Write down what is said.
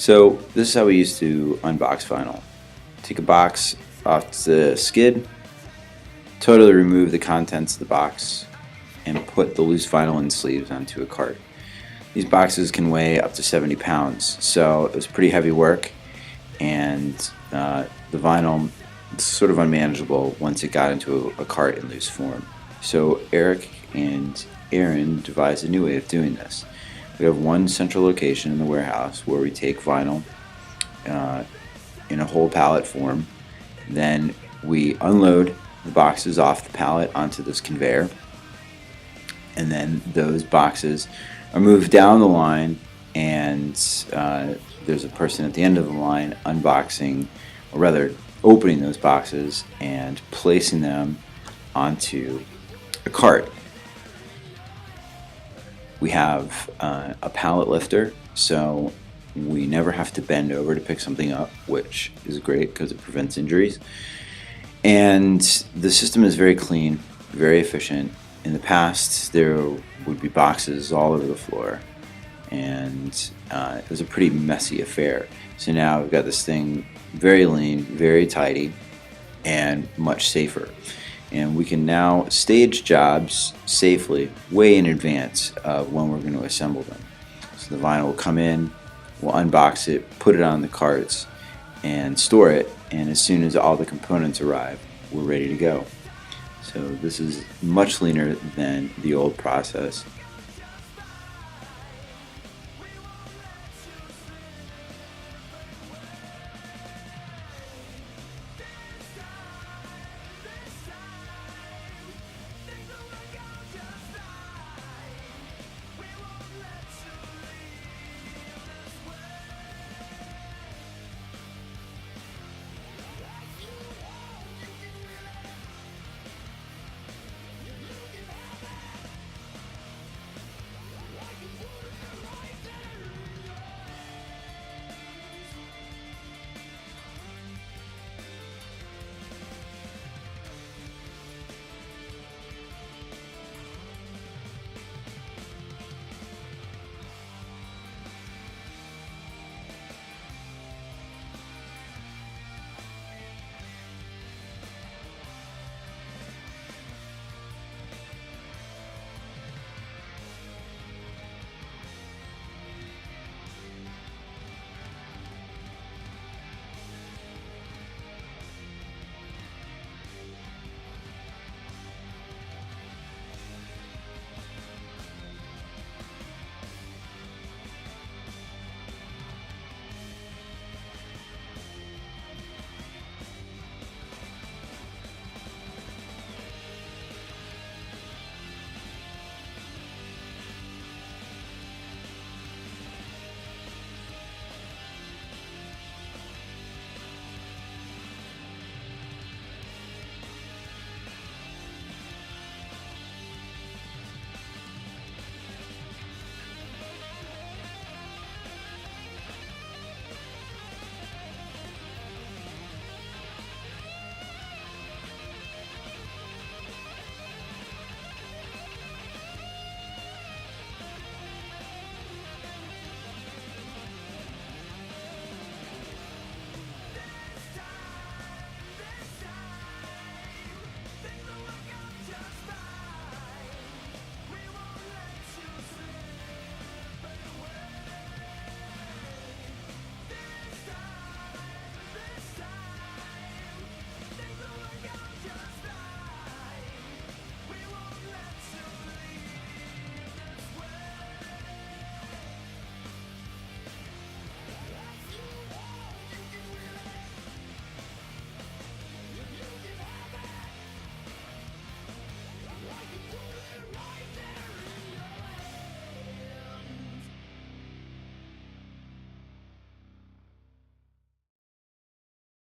So this is how we used to unbox vinyl. Take a box off the skid, totally remove the contents of the box, and put the loose vinyl and sleeves onto a cart. These boxes can weigh up to 70 pounds, so it was pretty heavy work, and the vinyl is sort of unmanageable once it got into a cart in loose form. So Eric and Aaron devised a new way of doing this. We have one central location in the warehouse where we take vinyl in a whole pallet form. Then we unload the boxes off the pallet onto this conveyor, and then those boxes are moved down the line, and there's a person at the end of the line unboxing, or rather opening those boxes and placing them onto a cart. We have a pallet lifter, so we never have to bend over to pick something up, which is great because it prevents injuries. And the system is very clean, very efficient. In the past, there would be boxes all over the floor, and it was a pretty messy affair. So now we've got this thing very lean, very tidy, and much safer. And we can now stage jobs safely way in advance of when we're going to assemble them. So the vinyl will come in, we'll unbox it, put it on the carts, and store it, and as soon as all the components arrive, we're ready to go. So this is much leaner than the old process,